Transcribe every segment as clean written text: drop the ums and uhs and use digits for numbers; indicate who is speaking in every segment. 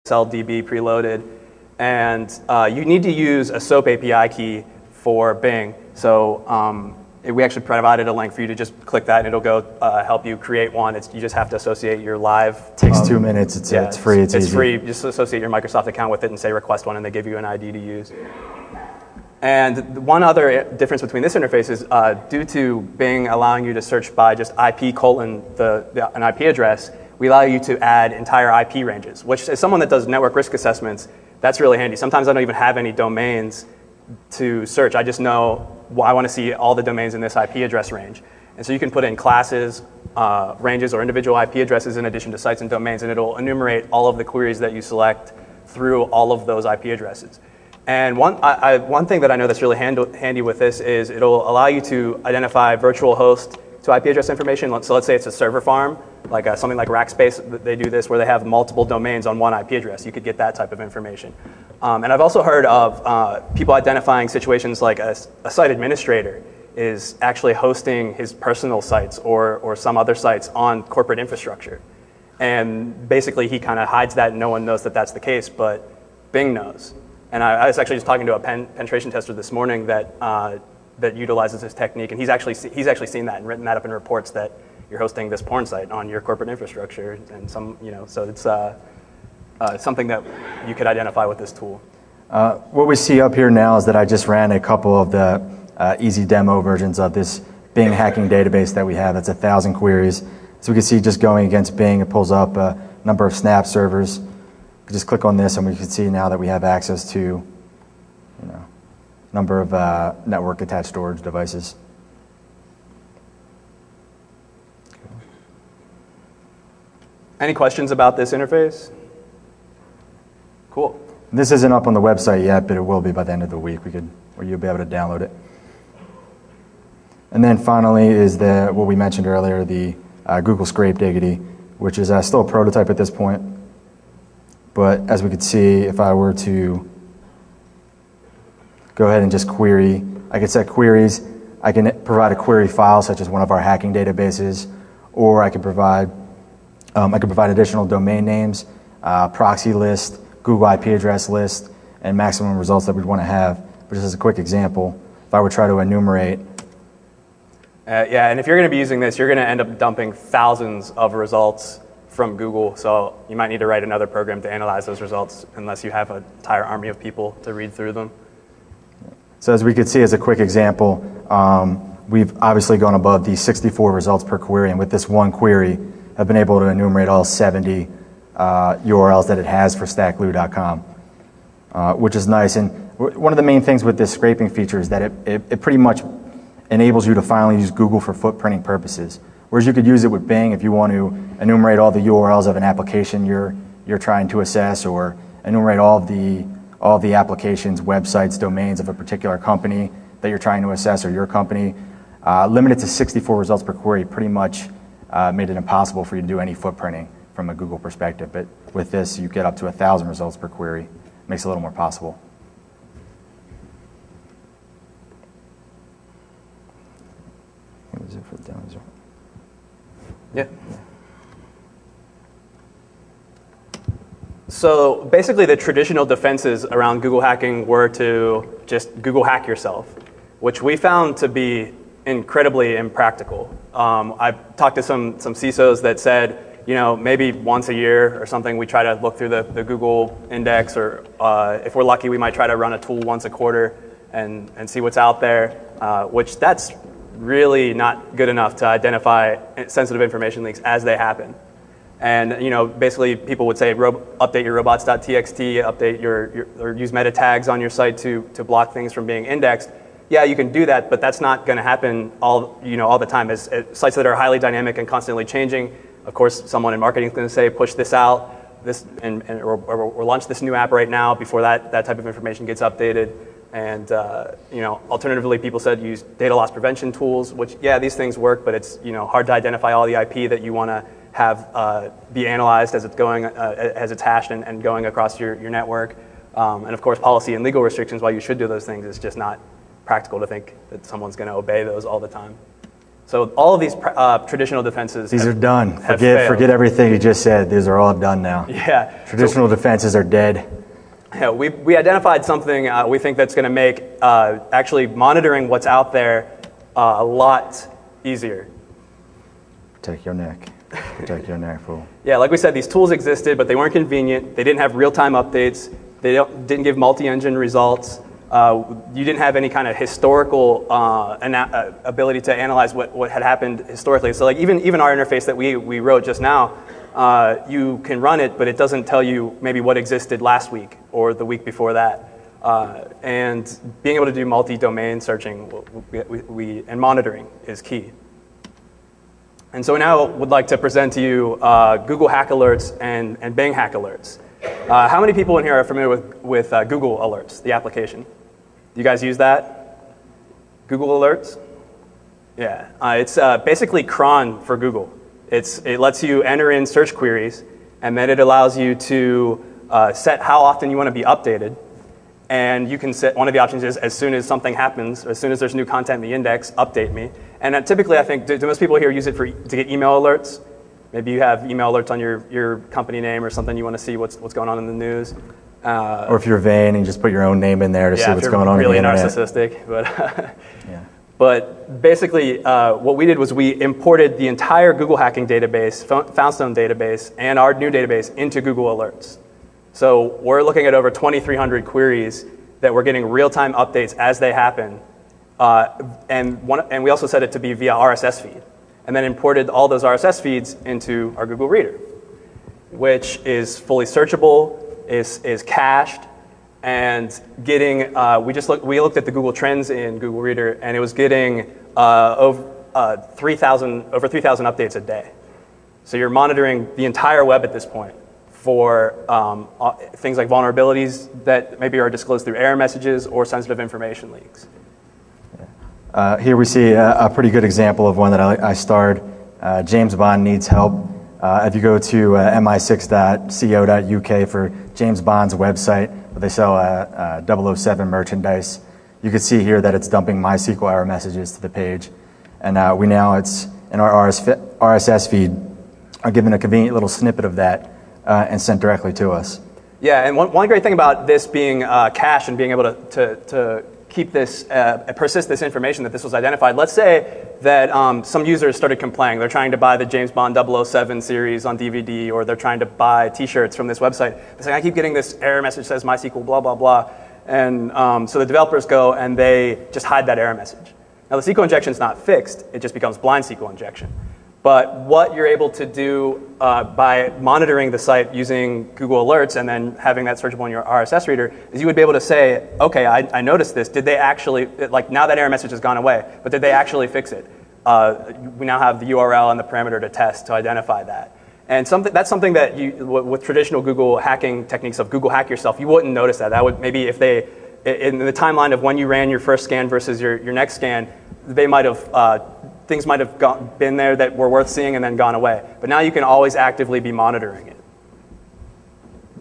Speaker 1: DB preloaded. And you need to use a SOAP API key for Bing. So we actually provided a link for you to just click that, and it'll go help you create one. You just have to associate your live.
Speaker 2: Takes 2 minutes. It's free. It's easy.
Speaker 1: Free. Just associate your Microsoft account with it and say request one, and they give you an ID to use. And one other difference between this interface is due to Bing allowing you to search by just IP colon an IP address, we allow you to add entire IP ranges, which as someone that does network risk assessments, that's really handy. Sometimes I don't even have any domains to search. I just know I want to see all the domains in this IP address range. And so you can put in classes, ranges, or individual IP addresses in addition to sites and domains, and it'll enumerate all of the queries that you select through all of those IP addresses. And one thing that I know that's really handy with this is it'll allow you to identify virtual host to IP address information. So let's say it's a server farm, like something like Rackspace. They do this where they have multiple domains on one IP address. You could get that type of information. And I've also heard of people identifying situations like a site administrator is actually hosting his personal sites or some other sites on corporate infrastructure. And basically he kind of hides that and no one knows that that's the case, but Bing knows. And I was actually just talking to a penetration tester this morning that utilizes this technique, and he's actually seen that and written that up in reports that you're hosting this porn site on your corporate infrastructure, and so it's something that you could identify with this tool.
Speaker 2: What we see up here now is that I just ran a couple of the easy demo versions of this Bing hacking database that we have. That's 1,000 queries. So we can see just going against Bing, it pulls up a number of Snap servers. Just click on this and we can see now that we have access to number of network attached storage devices.
Speaker 1: Any questions about this interface? Cool.
Speaker 2: This isn't up on the website yet, but it will be by the end of the week. Or you'll be able to download it. And then finally is what we mentioned earlier, the Google GoogleDiggity, which is still a prototype at this point. But as we could see, if I were to go ahead and just query, I could set queries. I can provide a query file such as one of our hacking databases, or I could provide additional domain names, proxy list, Google IP address list, and maximum results that we'd want to have. But just as a quick example, if I were to try to enumerate.
Speaker 1: Yeah, and if you're going to be using this, you're going to end up dumping thousands of results from Google, so you might need to write another program to analyze those results unless you have an entire army of people to read through them.
Speaker 2: So as we could see as a quick example, we've obviously gone above the 64 results per query, and with this one query, I've been able to enumerate all 70 URLs that it has for stacklu.com, which is nice. And one of the main things with this scraping feature is that it pretty much enables you to finally use Google for footprinting purposes. Whereas you could use it with Bing if you want to enumerate all the URLs of an application you're trying to assess, or enumerate all of the applications, websites, domains of a particular company that you're trying to assess, or your company. Limited to 64 results per query pretty much made it impossible for you to do any footprinting from a Google perspective. But with this, you get up to 1,000 results per query. Makes it a little more possible. What was it for the demos?
Speaker 1: Yeah. So basically the traditional defenses around Google hacking were to just Google hack yourself, which we found to be incredibly impractical. I've talked to some CISOs that said, maybe once a year or something we try to look through the Google index, or if we're lucky we might try to run a tool once a quarter and see what's out there, which that's really not good enough to identify sensitive information leaks as they happen. And basically people would say update your robots.txt, update or use meta tags on your site to block things from being indexed. Yeah, you can do that, but that's not going to happen all the time. As sites that are highly dynamic and constantly changing, of course, someone in marketing is going to say push this out, or launch this new app right now before that type of information gets updated. And alternatively, people said use data loss prevention tools, which these things work, but it's hard to identify all the IP that you want to have be analyzed as it's going as it's hashed and going across your network. And of course, policy and legal restrictions. While you should do those things, it's just not practical to think that someone's going to obey those all the time. So all of these traditional defenses
Speaker 2: are done.
Speaker 1: Failed.
Speaker 2: Forget everything you just said. These are all done now.
Speaker 1: Yeah.
Speaker 2: Traditional defenses are dead.
Speaker 1: Yeah, we identified something we think that's going to make actually monitoring what's out there a lot easier.
Speaker 2: Protect your neck. Protect your neck, fool.
Speaker 1: Yeah, like we said, these tools existed, but they weren't convenient. They didn't have real-time updates. They didn't give multi-engine results. You didn't have any kind of historical ability to analyze what had happened historically. So like even our interface that we wrote just now, you can run it, but it doesn't tell you maybe what existed last week or the week before that. And being able to do multi-domain searching and monitoring is key. And so now I would like to present to you Google Hack Alerts and Bing Hack Alerts. How many people in here are familiar with Google Alerts, the application? Do you guys use that? Google Alerts? Yeah, it's basically cron for Google. It lets you enter in search queries, and then it allows you to set how often you want to be updated. And you can set, one of the options is as soon as something happens, or as soon as there's new content in the index, update me. And typically, I think, do most people here use it to get email alerts? Maybe you have email alerts on your company name or something, you want to see what's going on in the news.
Speaker 2: Or if you're vain and just put your own name in there to see what's going on in the internet.
Speaker 1: Really narcissistic. But, yeah. But basically, what we did was we imported the entire Google hacking database, Foundstone database, and our new database into Google Alerts. So we're looking at over 2,300 queries that we're getting real-time updates as they happen. And we also set it to be via RSS feed. And then imported all those RSS feeds into our Google Reader, which is fully searchable, is cached, and getting, we looked at the Google Trends in Google Reader, and it was getting over 3,000 updates a day. So you're monitoring the entire web at this point for things like vulnerabilities that maybe are disclosed through error messages or sensitive information leaks.
Speaker 2: Here we see a pretty good example of one that I starred. James Bond needs help. If you go to mi6.co.uk for James Bond's website, where they sell 007 merchandise, you can see here that it's dumping MySQL error messages to the page. And it's in our RSS feed, are given a convenient little snippet of that and sent directly to us.
Speaker 1: Yeah, and one great thing about this being cached and being able to keep this, persist this information that this was identified. Let's say that some users started complaining. They're trying to buy the James Bond 007 series on DVD, or they're trying to buy T-shirts from this website. They're saying, I keep getting this error message that says MySQL, blah, blah, blah. And so the developers go and they just hide that error message. Now the SQL injection is not fixed. It just becomes blind SQL injection. But what you're able to do by monitoring the site using Google Alerts and then having that searchable in your RSS reader is you would be able to say, okay, I noticed this. Did they actually, like now that error message has gone away, but did they actually fix it? We now have the URL and the parameter to test to identify that. And that's something that with traditional Google hacking techniques of Google hack yourself, you wouldn't notice that. That would maybe if they, in the timeline of when you ran your first scan versus your next scan, they might have, things might have been there that were worth seeing and then gone away. But now you can always actively be monitoring it.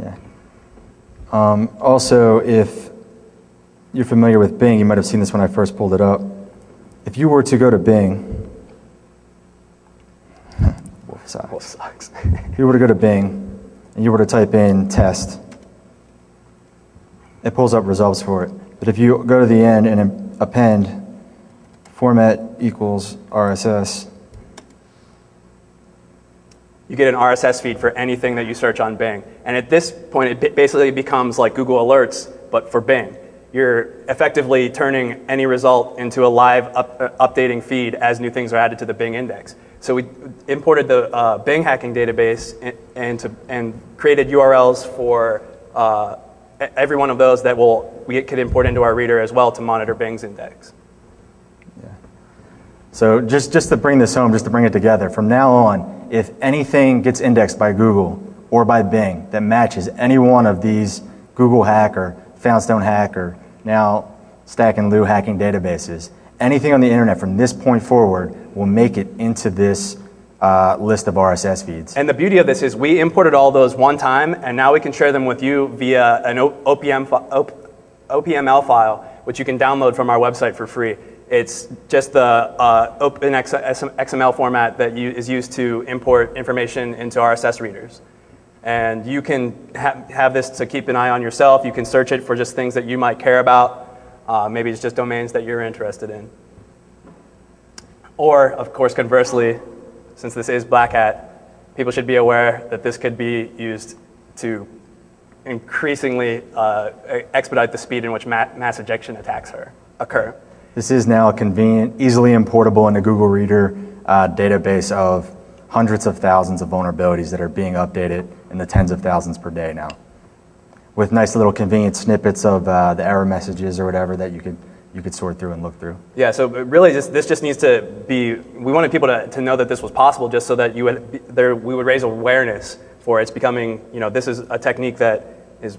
Speaker 2: Yeah. Also, if you're familiar with Bing, you might have seen this when I first pulled it up. If you were to go to Bing,
Speaker 1: Wolf sucks.
Speaker 2: If you were to go to Bing and you were to type in test, it pulls up results for it. But if you go to the end and append format equals RSS,
Speaker 1: you get an RSS feed for anything that you search on Bing. And at this point, it basically becomes like Google Alerts, but for Bing. You're effectively turning any result into a live updating feed as new things are added to the Bing index. So we imported the Bing hacking database and created URLs for every one of those that we could import into our reader as well to monitor Bing's index.
Speaker 2: Yeah. So just to bring this home, just to bring it together, from now on, if anything gets indexed by Google or by Bing that matches any one of these Google hack or Foundstone hack or now Stack and Loo hacking databases, anything on the internet from this point forward will make it into this list of RSS feeds.
Speaker 1: And the beauty of this is we imported all those one time, and now we can share them with you via an OPML file, which you can download from our website for free. It's just the open XML format that is used to import information into RSS readers. And you can have this to keep an eye on yourself. You can search it for just things that you might care about. Maybe it's just domains that you're interested in. Or, of course, conversely, since this is Black Hat, people should be aware that this could be used to increasingly expedite the speed in which mass ejection attacks occur.
Speaker 2: This is now a convenient, easily importable into Google Reader database of hundreds of thousands of vulnerabilities that are being updated in the tens of thousands per day now, with nice little convenient snippets of the error messages or whatever that you could sort through and look through.
Speaker 1: Yeah, so really this just needs to be, we wanted people to know that this was possible just so that we would raise awareness for it's becoming, this is a technique that is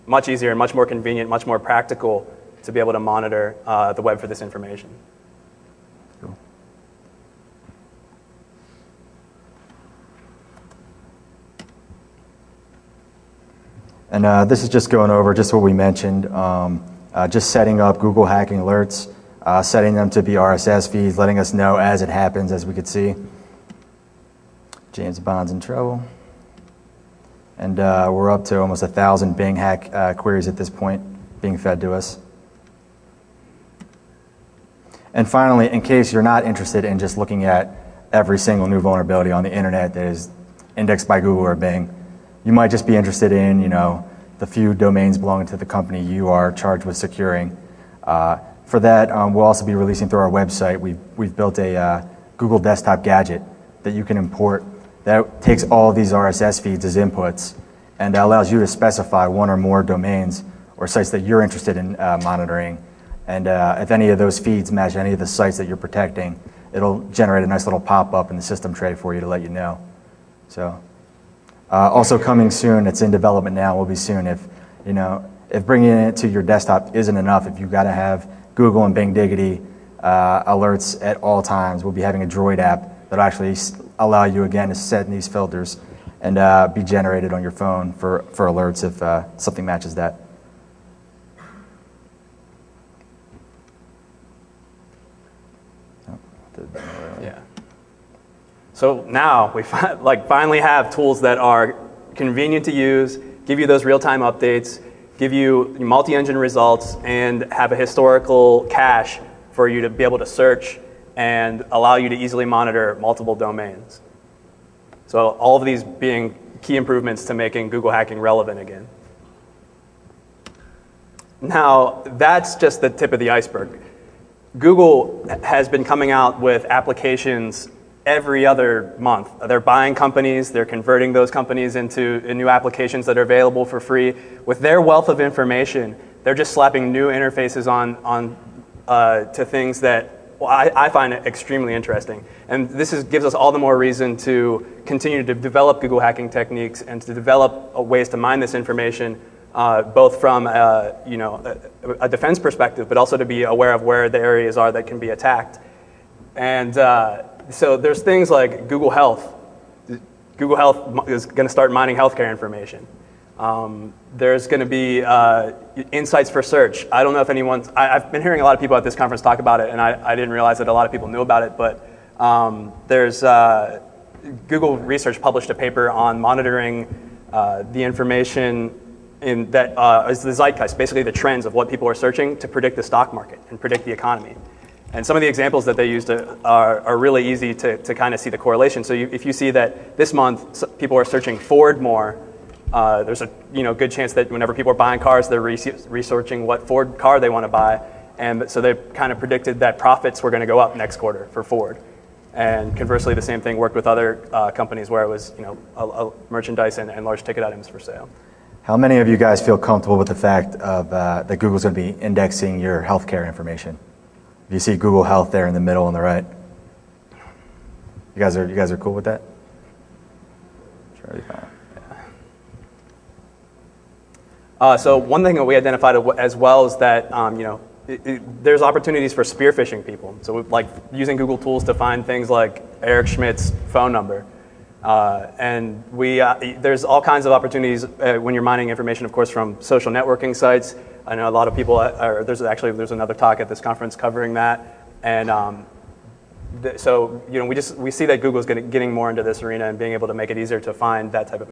Speaker 1: much easier and much more convenient, much more practical to be able to monitor the web for this information.
Speaker 2: Cool. And this is just going over just what we mentioned, just setting up Google hacking alerts, setting them to be RSS feeds, letting us know as it happens, as we could see. James Bond's in trouble. And we're up to almost 1,000 Bing hack queries at this point being fed to us. And finally, in case you're not interested in just looking at every single new vulnerability on the internet that is indexed by Google or Bing, you might just be interested in, the few domains belonging to the company you are charged with securing. For that, we'll also be releasing through our website. We've built a Google desktop gadget that you can import that takes all of these RSS feeds as inputs and allows you to specify one or more domains or sites that you're interested in monitoring. And if any of those feeds match any of the sites that you're protecting, it'll generate a nice little pop-up in the system tray for you to let you know. So, also coming soon, it's in development now, will be soon. If bringing it to your desktop isn't enough, if you've got to have Google and BingDiggity alerts at all times, we'll be having a Droid app that'll actually allow you again to set these filters and be generated on your phone for alerts if something matches that.
Speaker 1: Yeah. So now we finally have tools that are convenient to use, give you those real-time updates, give you multi-engine results, and have a historical cache for you to be able to search and allow you to easily monitor multiple domains. So all of these being key improvements to making Google hacking relevant again. Now, that's just the tip of the iceberg. Google has been coming out with applications every other month. They're buying companies, they're converting those companies into new applications that are available for free. With their wealth of information, they're just slapping new interfaces on to things that I find extremely interesting. And this gives us all the more reason to continue to develop Google hacking techniques and to develop ways to mine this information, both from a defense perspective, but also to be aware of where the areas are that can be attacked. And so there's things like Google Health. Google Health is going to start mining healthcare information. There's going to be insights for search. I don't know if I've been hearing a lot of people at this conference talk about it, and I didn't realize that a lot of people knew about it, but there's Google Research published a paper on monitoring the information that is the zeitgeist, basically the trends of what people are searching to predict the stock market and predict the economy. And some of the examples that they used are really easy to kind of see the correlation. So if you see that this month people are searching Ford more, there's a good chance that whenever people are buying cars, they're researching what Ford car they want to buy. And so they kind of predicted that profits were going to go up next quarter for Ford. And conversely, the same thing worked with other companies where it was merchandise and large ticket items for sale.
Speaker 2: How many of you guys feel comfortable with the fact of that Google's going to be indexing your healthcare information? You see Google Health there in the middle on the right. You guys are cool with that? Sure, fine.
Speaker 1: Yeah. So one thing that we identified as well is that there's opportunities for spear phishing people. So like using Google tools to find things like Eric Schmidt's phone number. And there's all kinds of opportunities when you're mining information, of course, from social networking sites. I know a lot of people there's another talk at this conference covering that. And so we see that Google's getting more into this arena and being able to make it easier to find that type of